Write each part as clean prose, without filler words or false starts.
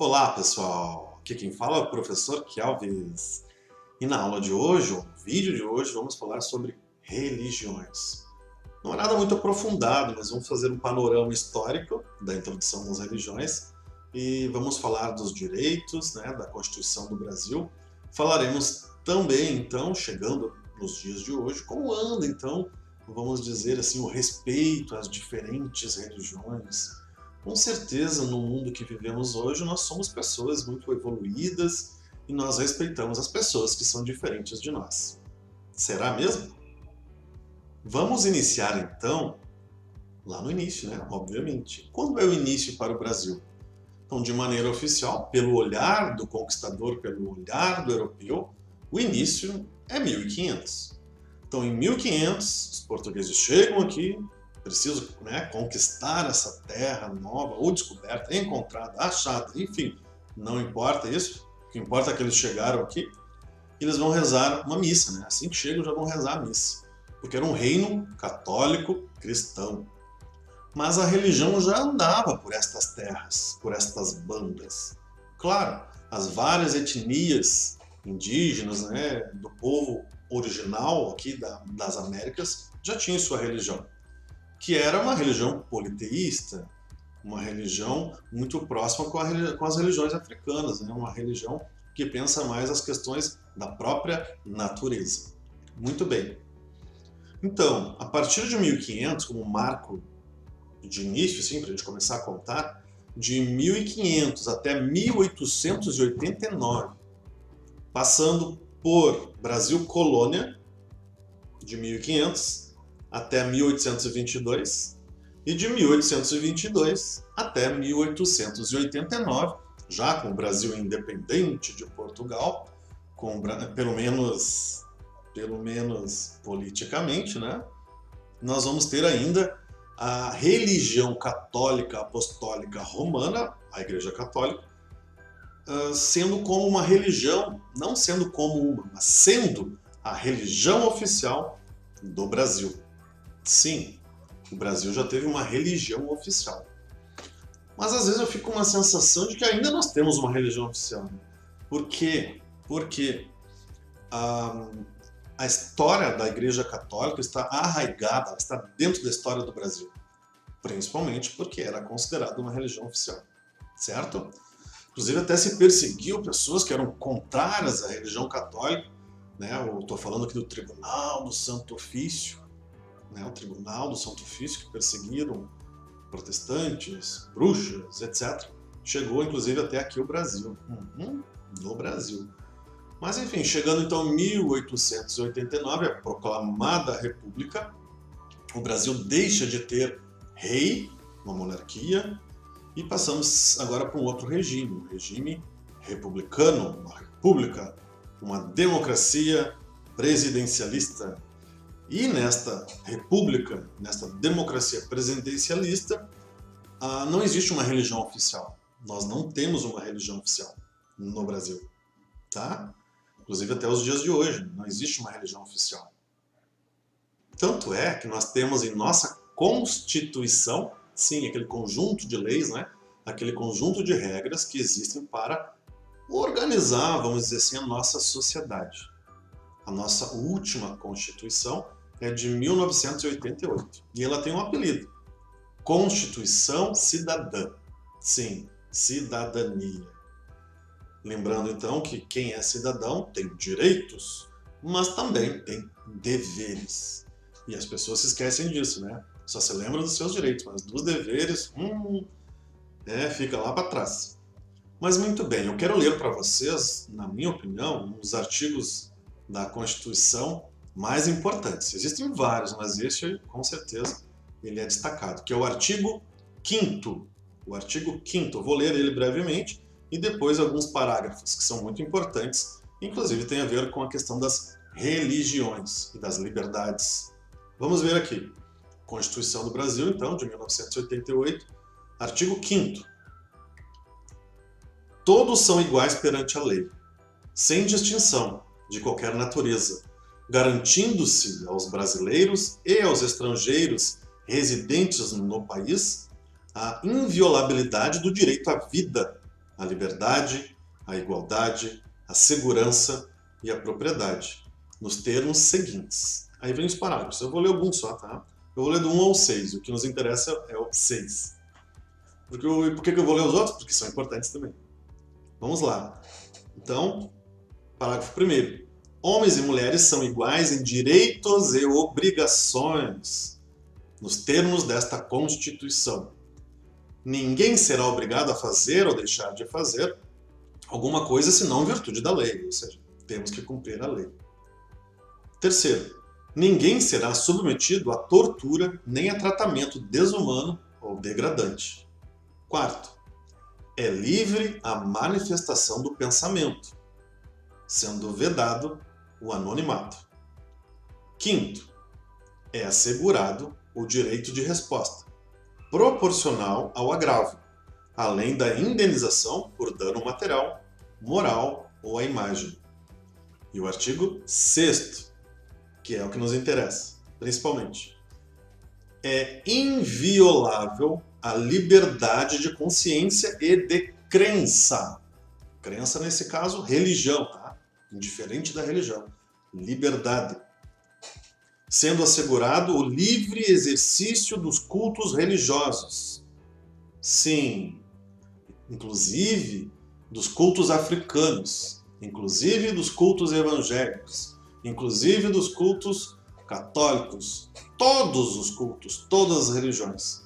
Olá, pessoal! Aqui quem fala é o professor Kelvis. E na aula de hoje, ou no vídeo de hoje, vamos falar sobre religiões. Não é nada muito aprofundado, mas vamos fazer um panorama histórico da introdução das religiões e vamos falar dos direitos, da Constituição do Brasil. Falaremos também, então, chegando nos dias de hoje, como anda, então, vamos dizer assim, o respeito às diferentes religiões. Com certeza, no mundo que vivemos hoje, nós somos pessoas muito evoluídas e nós respeitamos as pessoas que são diferentes de nós. Será mesmo? Vamos iniciar então, lá no início, obviamente. Quando é o início para o Brasil? Então, de maneira oficial, pelo olhar do conquistador, pelo olhar do europeu, o início é 1500. Então, em 1500, os portugueses chegam aqui, precisam conquistar essa terra nova, ou descoberta, encontrada, achada, enfim, não importa isso. O que importa é que eles chegaram aqui e eles vão rezar uma missa, Assim que chegam, já vão rezar a missa, porque era um reino católico cristão. Mas a religião já andava por estas terras, por estas bandas. Claro, as várias etnias indígenas, do povo original aqui das Américas, já tinham sua religião, que era uma religião politeísta, uma religião muito próxima com as religiões africanas, uma religião que pensa mais as questões da própria natureza. Muito bem. Então, a partir de 1500, como marco de início, para a gente começar a contar, de 1500 até 1889, passando por Brasil Colônia, de 1500 até 1822, e de 1822 até 1889, já com o Brasil independente de Portugal, pelo menos politicamente, nós vamos ter ainda a religião católica apostólica romana, a Igreja Católica, sendo como uma religião, não sendo como uma, mas sendo a religião oficial do Brasil. Sim, o Brasil já teve uma religião oficial. Mas às vezes eu fico com uma sensação de que ainda nós temos uma religião oficial. Por quê? Porque a história da Igreja Católica está arraigada, está dentro da história do Brasil. Principalmente porque era considerada uma religião oficial, certo? Inclusive até se perseguiu pessoas que eram contrárias à religião católica. Eu estou falando aqui do Tribunal do Santo Ofício, o Tribunal do Santo Ofício, que perseguiram protestantes, bruxas, etc. Chegou inclusive até aqui o Brasil, no Brasil. Mas enfim, chegando então em 1889, a proclamada República, o Brasil deixa de ter rei, uma monarquia, e passamos agora para um outro regime, um regime republicano, uma república, uma democracia presidencialista. E nesta república, nesta democracia presidencialista, não existe uma religião oficial. Nós não temos uma religião oficial no Brasil, tá? Inclusive até os dias de hoje, não existe uma religião oficial. Tanto é que nós temos em nossa Constituição, sim, aquele conjunto de leis, aquele conjunto de regras que existem para organizar, vamos dizer assim, a nossa sociedade. A nossa última Constituição é de 1988 e ela tem um apelido: Constituição Cidadã. Sim, cidadania. Lembrando então que quem é cidadão tem direitos, mas também tem deveres. E as pessoas se esquecem disso, Só se lembram dos seus direitos, mas dos deveres, fica lá para trás. Mas muito bem, eu quero ler para vocês, na minha opinião, um dos artigos da Constituição mais importantes. Existem vários, mas este, com certeza, ele é destacado, que é o artigo 5º. O artigo 5º, eu vou ler ele brevemente, e depois alguns parágrafos que são muito importantes, inclusive tem a ver com a questão das religiões e das liberdades. Vamos ver aqui. Constituição do Brasil, então, de 1988, artigo 5º. Todos são iguais perante a lei, sem distinção de qualquer natureza, garantindo-se aos brasileiros e aos estrangeiros residentes no país a inviolabilidade do direito à vida, a liberdade, a igualdade, a segurança e a propriedade, nos termos seguintes. Aí vem os parágrafos. Eu vou ler alguns só, tá? Eu vou ler do 1 ao 6. O que nos interessa é o 6. Por que eu vou ler os outros? Porque são importantes também. Vamos lá. Então, parágrafo 1º. Homens e mulheres são iguais em direitos e obrigações, nos termos desta Constituição. Ninguém será obrigado a fazer ou deixar de fazer alguma coisa senão em virtude da lei, ou seja, temos que cumprir a lei. Terceiro, ninguém será submetido a tortura nem a tratamento desumano ou degradante. Quarto, é livre a manifestação do pensamento, sendo vedado o anonimato. Quinto, é assegurado o direito de resposta, proporcional ao agravo, além da indenização por dano material, moral ou à imagem. E o artigo 6º, que é o que nos interessa, principalmente, é inviolável a liberdade de consciência e de crença. Crença, nesse caso, religião, tá? Indiferente da religião. Liberdade. Sendo assegurado o livre exercício dos cultos religiosos. Sim, inclusive dos cultos africanos, inclusive dos cultos evangélicos, inclusive dos cultos católicos, todos os cultos, todas as religiões.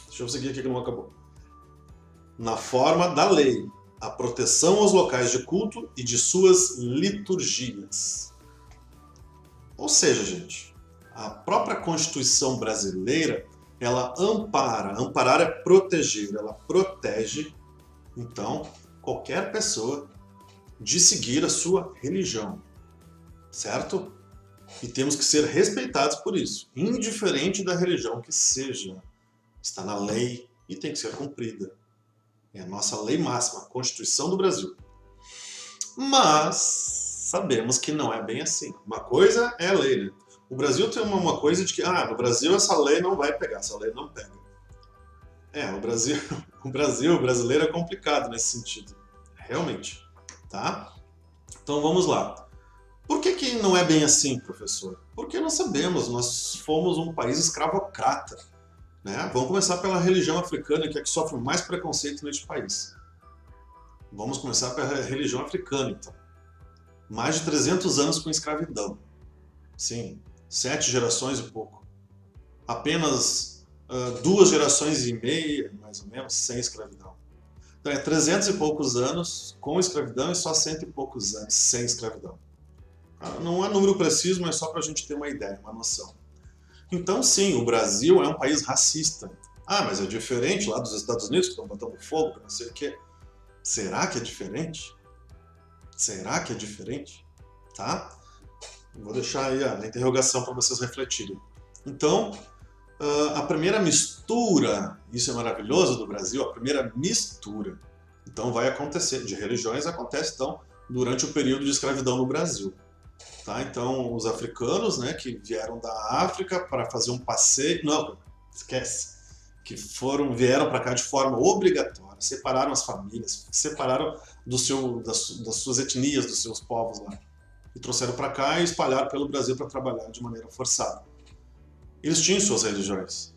Deixa eu seguir aqui que não acabou. Na forma da lei, a proteção aos locais de culto e de suas liturgias. Ou seja, gente, a própria Constituição brasileira, ela amparar é proteger, ela protege, então, qualquer pessoa de seguir a sua religião, certo? E temos que ser respeitados por isso, indiferente da religião que seja. Está na lei e tem que ser cumprida. É a nossa lei máxima, a Constituição do Brasil. Mas sabemos que não é bem assim. Uma coisa é a lei, né? O Brasil tem uma coisa de que, no Brasil essa lei não vai pegar, essa lei não pega. O brasileiro é complicado nesse sentido. Realmente, tá? Então vamos lá. Por que não é bem assim, professor? Porque nós sabemos, nós fomos um país escravocrata. Né? Vamos começar pela religião africana, que é a que sofre mais preconceito neste país. Vamos começar pela religião africana, então. Mais de 300 anos com escravidão. Sim, 7 gerações e pouco. Apenas 2 gerações e meia, mais ou menos, sem escravidão. Então é 300 e poucos anos com escravidão e só 100 e poucos anos sem escravidão. Não é número preciso, mas só para a gente ter uma ideia, uma noção. Então, sim, o Brasil é um país racista. Mas é diferente lá dos Estados Unidos, que estão botando fogo, não sei o quê. Será que é diferente? Será que é diferente? Tá? Vou deixar aí a interrogação para vocês refletirem. Então, a primeira mistura, isso é maravilhoso do Brasil, a primeira mistura, então vai acontecer, de religiões acontece, então, durante o período de escravidão no Brasil. Tá? Então, os africanos, né, que vieram da África para fazer um passeio... Não, esquece. Que vieram para cá de forma obrigatória, separaram as famílias, separaram das suas etnias, dos seus povos lá. E trouxeram para cá e espalharam pelo Brasil para trabalhar de maneira forçada. Eles tinham suas religiões.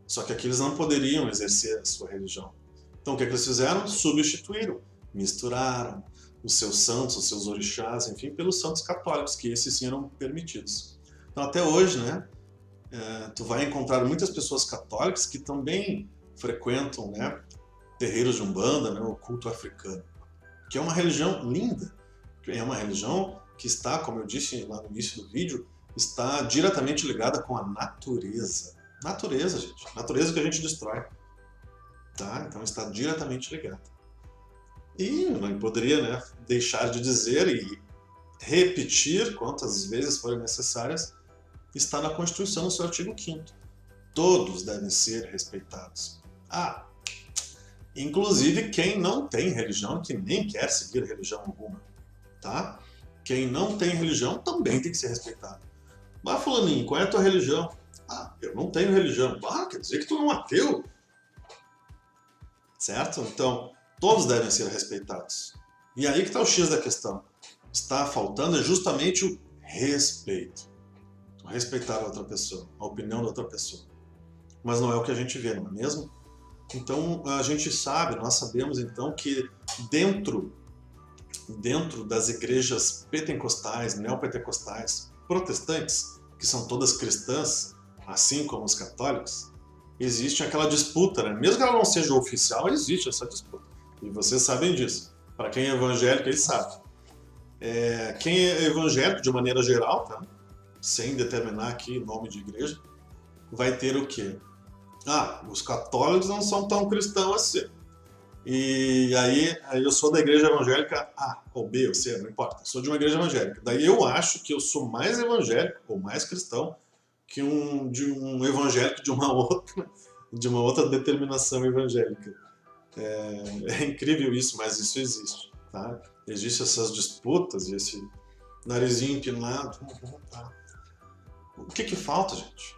Só que aqui eles não poderiam exercer a sua religião. Então, o que eles fizeram? Substituíram, misturaram os seus santos, os seus orixás, enfim, pelos santos católicos, que esses sim eram permitidos. Então, até hoje, né, tu vai encontrar muitas pessoas católicas que também frequentam, né, terreiros de Umbanda, né, o culto africano, que é uma religião linda, é uma religião que está, como eu disse lá no início do vídeo, está diretamente ligada com a natureza. Natureza, gente. Natureza que a gente destrói. Tá? Então está diretamente ligada. E não poderia, né, deixar de dizer e repetir quantas vezes forem necessárias, está na Constituição, no seu artigo 5º. Todos devem ser respeitados. Inclusive quem não tem religião, que nem quer seguir religião alguma. Tá? Quem não tem religião também tem que ser respeitado. Mas fulaninho, qual é a tua religião? Eu não tenho religião. Quer dizer que tu é um ateu? Certo? Então, Todos devem ser respeitados. E aí que está o X da questão. Está faltando é justamente o respeito. Respeitar a outra pessoa, a opinião da outra pessoa. Mas não é o que a gente vê, não é mesmo? Então a gente sabe, nós sabemos então que dentro das igrejas pentecostais, neopentecostais, protestantes, que são todas cristãs, assim como os católicos, existe aquela disputa, né? Mesmo que ela não seja oficial, existe essa disputa. E vocês sabem disso. Para quem é evangélico, eles sabem. Quem é evangélico, de maneira geral, tá? Sem determinar aqui nome de igreja, vai ter o quê? Os católicos não são tão cristãos assim. E aí eu sou da igreja evangélica A, ou B, ou C, não importa. Eu sou de uma igreja evangélica. Daí eu acho que eu sou mais evangélico, ou mais cristão, que de um evangélico de uma outra determinação evangélica. É incrível isso, mas isso existe. Tá? Existem essas disputas, e esse narizinho empinado. O que falta, gente?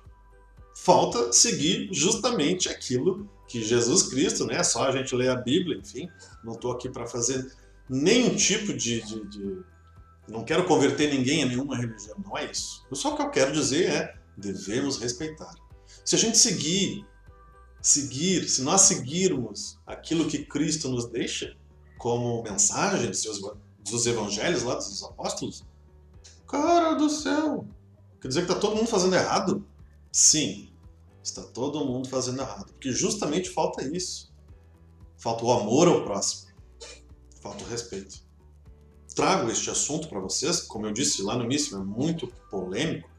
Falta seguir justamente aquilo que Jesus Cristo, né? Só a gente ler a Bíblia, enfim. Não estou aqui para fazer nenhum tipo não quero converter ninguém a nenhuma religião, não é isso. Só o que eu quero dizer é, devemos respeitar. Se a gente se nós seguirmos aquilo que Cristo nos deixa como mensagem dos evangelhos lá dos apóstolos, cara do céu, quer dizer que está todo mundo fazendo errado? Sim, está todo mundo fazendo errado, porque justamente falta isso. Falta o amor ao próximo, falta o respeito. Trago este assunto para vocês, como eu disse lá no início, é muito polêmico,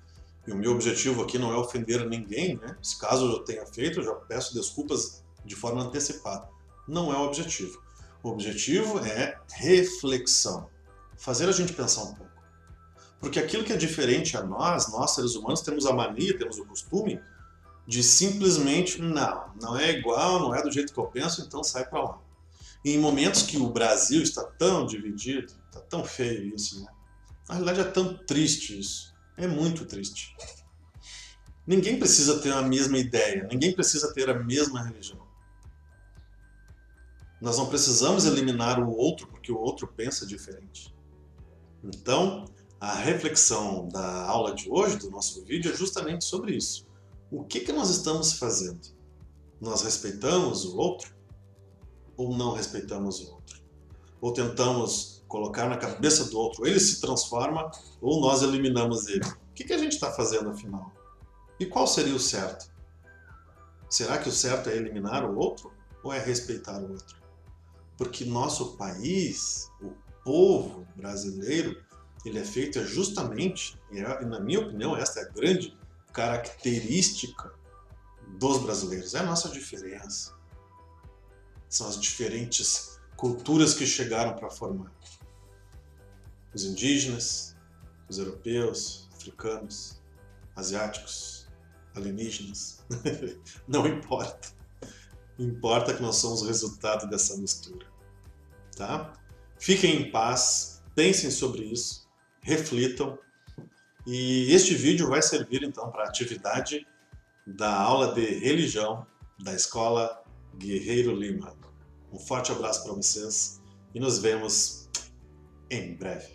e o meu objetivo aqui não é ofender ninguém, né? Se caso eu tenha feito, eu já peço desculpas de forma antecipada. Não é o objetivo. O objetivo é reflexão, fazer a gente pensar um pouco. Porque aquilo que é diferente a nós seres humanos, temos a mania, temos o costume de simplesmente, não é igual, não é do jeito que eu penso, então sai para lá. E em momentos que o Brasil está tão dividido, está tão feio isso, né? Na realidade é tão triste isso, é muito triste. Ninguém precisa ter a mesma ideia, ninguém precisa ter a mesma religião. Nós não precisamos eliminar o outro porque o outro pensa diferente. Então, a reflexão da aula de hoje, do nosso vídeo, é justamente sobre isso. O que nós estamos fazendo? Nós respeitamos o outro? Ou não respeitamos o outro? Ou tentamos colocar na cabeça do outro, ele se transforma, ou nós eliminamos ele? O que a gente está fazendo afinal? E qual seria o certo? Será que o certo é eliminar o outro? Ou é respeitar o outro? Porque nosso país, o povo brasileiro, ele é feito justamente, e na minha opinião, esta é a grande característica dos brasileiros, é a nossa diferença. São as diferentes culturas que chegaram para formar. Os indígenas, os europeus, africanos, asiáticos, alienígenas, não importa. Importa que nós somos o resultado dessa mistura. Tá? Fiquem em paz, pensem sobre isso, reflitam. E este vídeo vai servir então para a atividade da aula de religião da Escola Guerreiro Lima. Um forte abraço para vocês e nos vemos em breve.